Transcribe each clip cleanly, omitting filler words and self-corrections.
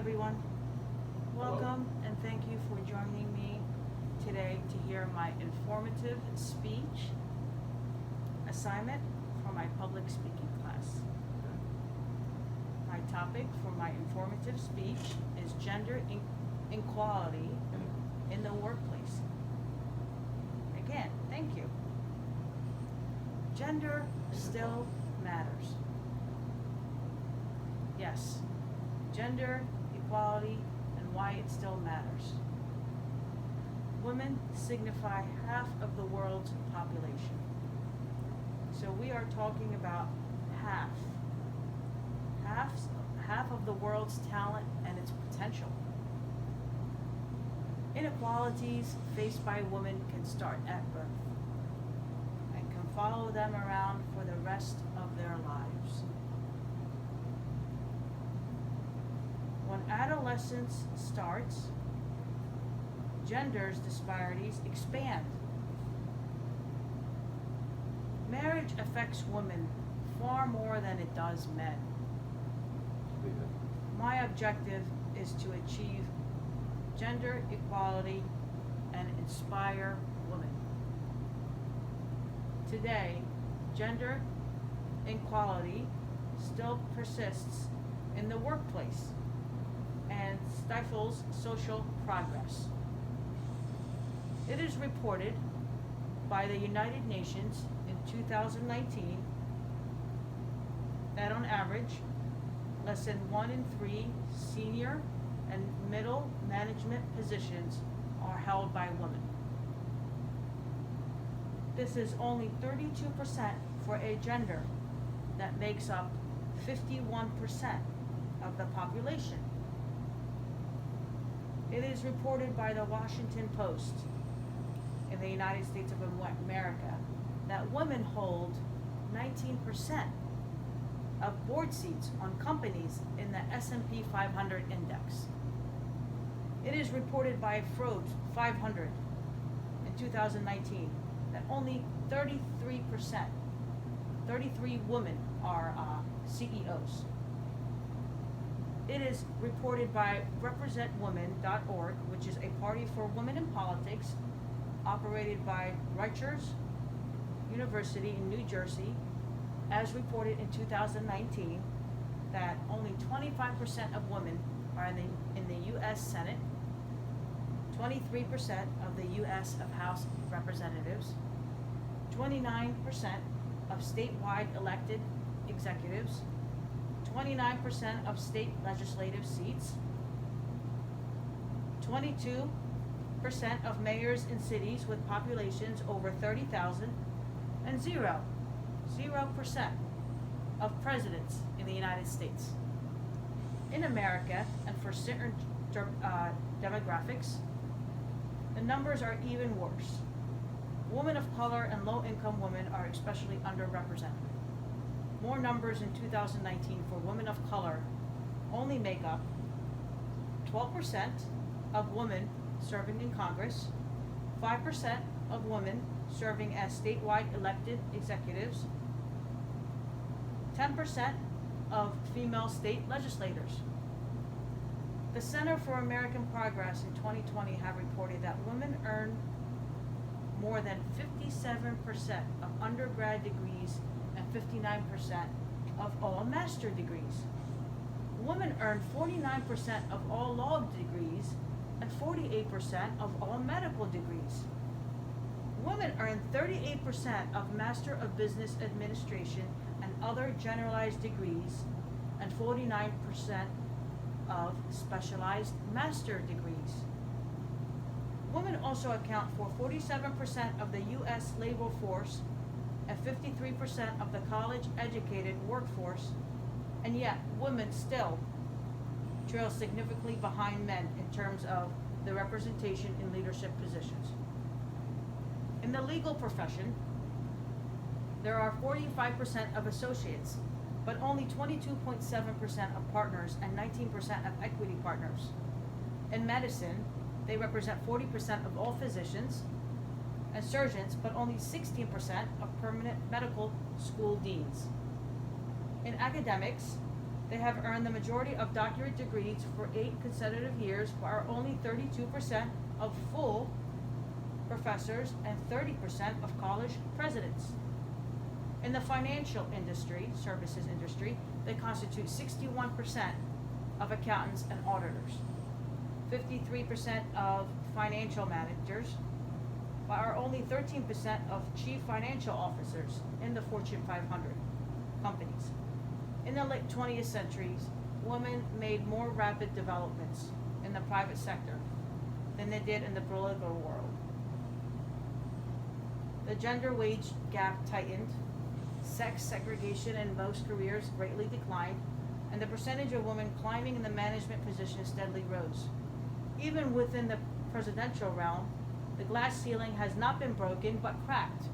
everyone. Welcome and thank you for joining me today to hear my informative speech assignment for my public speaking class. My topic for my informative speech is gender inequality in the workplace. Again, thank you. Gender still matters. Yes, gender equality and why it still matters. Women signify half of the world's population. So we are talking about half of the world's talent and its potential. Inequalities faced by women can start at birth and can follow them around for the rest of their lives. When adolescence starts, gender disparities expand. Marriage affects women far more than it does men. My objective is to achieve gender equality and inspire women. Today, gender inequality still persists in the workplace and stifles social progress. It is reported by the United Nations in 2019 that on average, less than 1 in 3 senior and middle management positions are held by women. This is only 32% for a gender that makes up 51% of the population. It is reported by the Washington Post in the United States of America that women hold 19% of board seats on companies in the S&P 500 index. It is reported by Forbes 500 in 2019 that only 33 women are CEOs. It is reported by representwomen.org, which is a party for women in politics operated by Rutgers University in New Jersey, as reported in 2019, that only 25% of women are in the U.S. Senate, 23% of the U.S. House of Representatives, 29% of statewide elected executives, 29% of state legislative seats, 22% of mayors in cities with populations over 30,000, and 0% of presidents in the United States. In America, and for certain demographics, the numbers are even worse. Women of color and low-income women are especially underrepresented. More numbers in 2019 for women of color only make up 12% of women serving in Congress, 5% of women serving as statewide elected executives, 10% of female state legislators. The Center for American Progress in 2020 have reported that women earn more than 57% of undergrad degrees and 59% of all master degrees. Women earn 49% of all law degrees and 48% of all medical degrees. Women earn 38% of Master of Business Administration and other generalized degrees and 49% of specialized master degrees. Women also account for 47% of the U.S. labor force and 53% of the college-educated workforce, and yet women still trail significantly behind men in terms of the representation in leadership positions. In the legal profession, there are 45% of associates, but only 22.7% of partners and 19% of equity partners. In medicine, they represent 40% of all physicians and surgeons, but only 16% of permanent medical school deans. In academics, They have earned the majority of doctorate degrees for 8 consecutive years, while only 32% of full professors and 30% of college presidents. In the financial industry, services industry, they constitute 61% of accountants and auditors, 53% of financial managers, while only 13% of chief financial officers in the Fortune 500 companies. In the late 20th centuries, women made more rapid developments in the private sector than they did in the political world. The gender wage gap tightened, sex segregation in most careers greatly declined, and the percentage of women climbing in the management positions steadily rose. Even within the presidential realm, the glass ceiling has not been broken but cracked,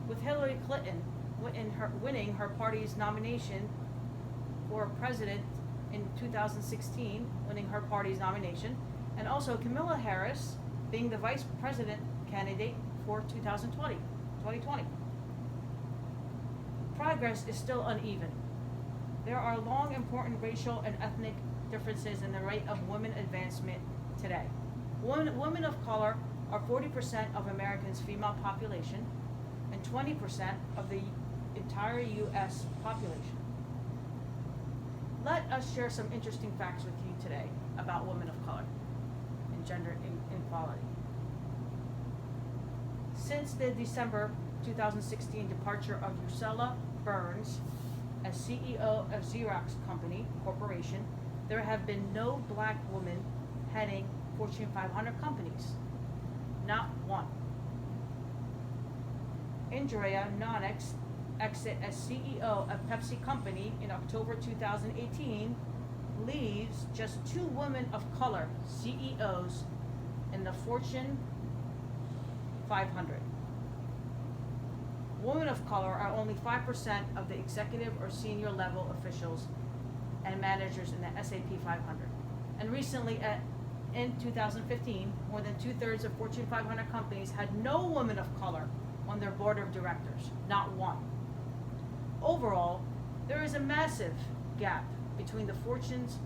with Hillary Clinton winning her party's nomination for president in 2016, winning her party's nomination, and also Kamala Harris being the vice president candidate for 2020. Progress is still uneven. There are long, important racial and ethnic differences in the rate of women advancement today. Women of color are 40% of Americans' female population and 20% of the entire U.S. population. Let us share some interesting facts with you today about women of color and gender inequality. Since the December 2016 departure of Ursula Burns as CEO of Xerox Corporation, there have been no black women heading Fortune 500 companies. Not one. Andrea Nonix exit as CEO of Pepsi Company in October 2018 leaves just 2 women of color CEOs in the Fortune 500. Women of color are only 5% of the executive or senior level officials and managers in the SAP 500. And recently, in 2015, more than 2/3 of Fortune 500 companies had no women of color on their board of directors, not one. Overall, there is a massive gap between the fortunes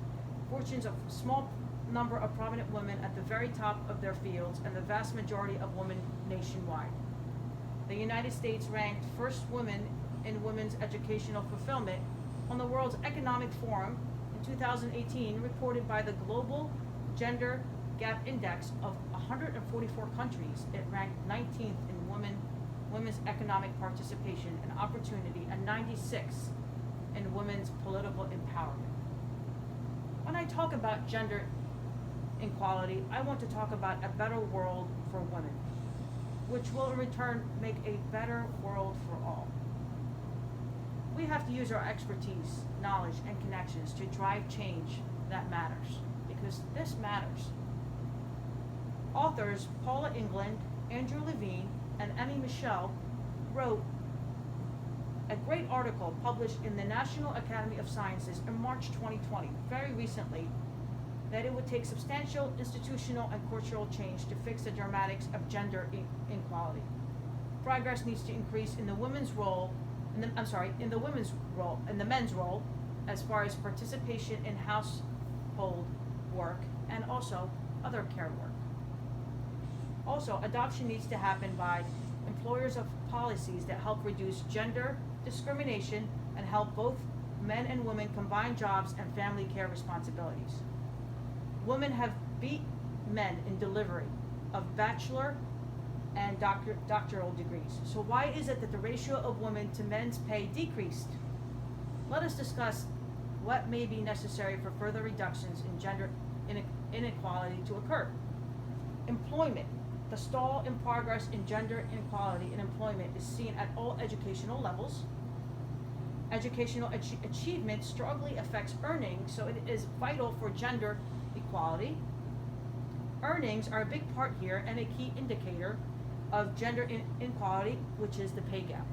of small number of prominent women at the very top of their fields and the vast majority of women nationwide. The United States ranked first women in women's educational fulfillment on the World Economic Forum in 2018, reported by the Global Gender Gap Index of 144 countries. It ranked 19th in women's economic participation and opportunity and 96th in women's political empowerment. When I talk about gender equality, I want to talk about a better world for women, which will in return make a better world for all. We have to use our expertise, knowledge, and connections to drive change that matters, because this matters. Authors Paula England, Andrew Levine, and Emmy Michelle wrote a great article published in the National Academy of Sciences in March 2020, very recently, that it would take substantial institutional and cultural change to fix the dramatics of gender inequality. Progress needs to increase in the women's role, in the men's role, as far as participation in household work and also other care work. Also, adoption needs to happen by employers of policies that help reduce gender discrimination and help both men and women combine jobs and family care responsibilities. Women have beat men in delivery of bachelor and doctoral degrees. So why is it that the ratio of women to men's pay decreased? Let us discuss what may be necessary for further reductions in gender inequality to occur. Employment. The stall in progress in gender inequality in employment is seen at all educational levels. Educational achievement strongly affects earnings, so it is vital for gender equality. Earnings are a big part here and a key indicator of gender inequality, which is the pay gap.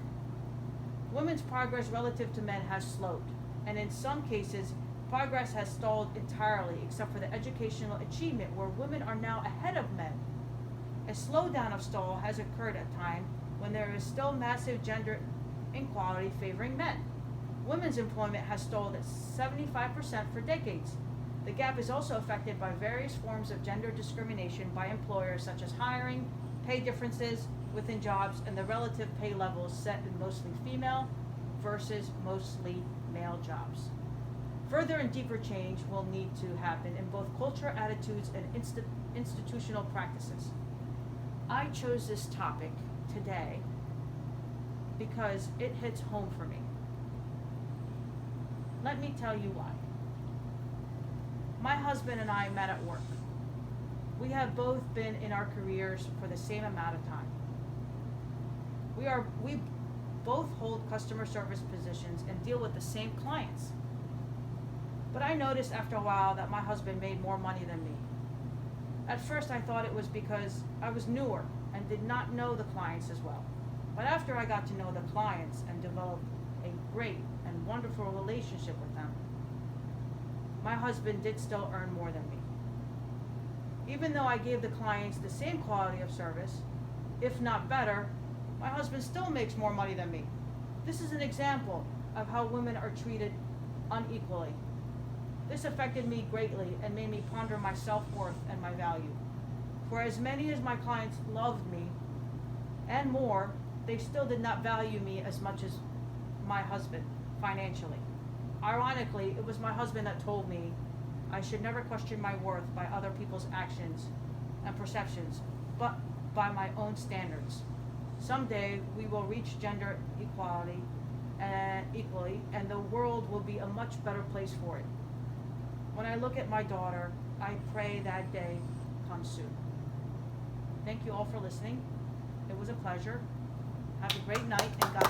Women's progress relative to men has slowed, and in some cases, progress has stalled entirely, except for the educational achievement, where women are now ahead of men. A slowdown of stall has occurred at times when there is still massive gender inequality favoring men. Women's employment has stalled at 75% for decades. The gap is also affected by various forms of gender discrimination by employers, such as hiring, pay differences within jobs, and the relative pay levels set in mostly female versus mostly male jobs. Further and deeper change will need to happen in both culture, attitudes, and institutional practices. I chose this topic today because it hits home for me. Let me tell you why. My husband and I met at work. We have both been in our careers for the same amount of time. We both hold customer service positions and deal with the same clients. But I noticed after a while that my husband made more money than me. At first I thought it was because I was newer and did not know the clients as well. But after I got to know the clients and developed a great and wonderful relationship with them, my husband did still earn more than me. Even though I gave the clients the same quality of service, if not better, my husband still makes more money than me. This is an example of how women are treated unequally. This affected me greatly and made me ponder my self-worth and my value. For as many as my clients loved me and more, they still did not value me as much as my husband financially. Ironically, it was my husband that told me I should never question my worth by other people's actions and perceptions, but by my own standards. Someday we will reach gender equality equally, and the world will be a much better place for it. When I look at my daughter, I pray that day comes soon. Thank you all for listening. It was a pleasure. Have a great night, and God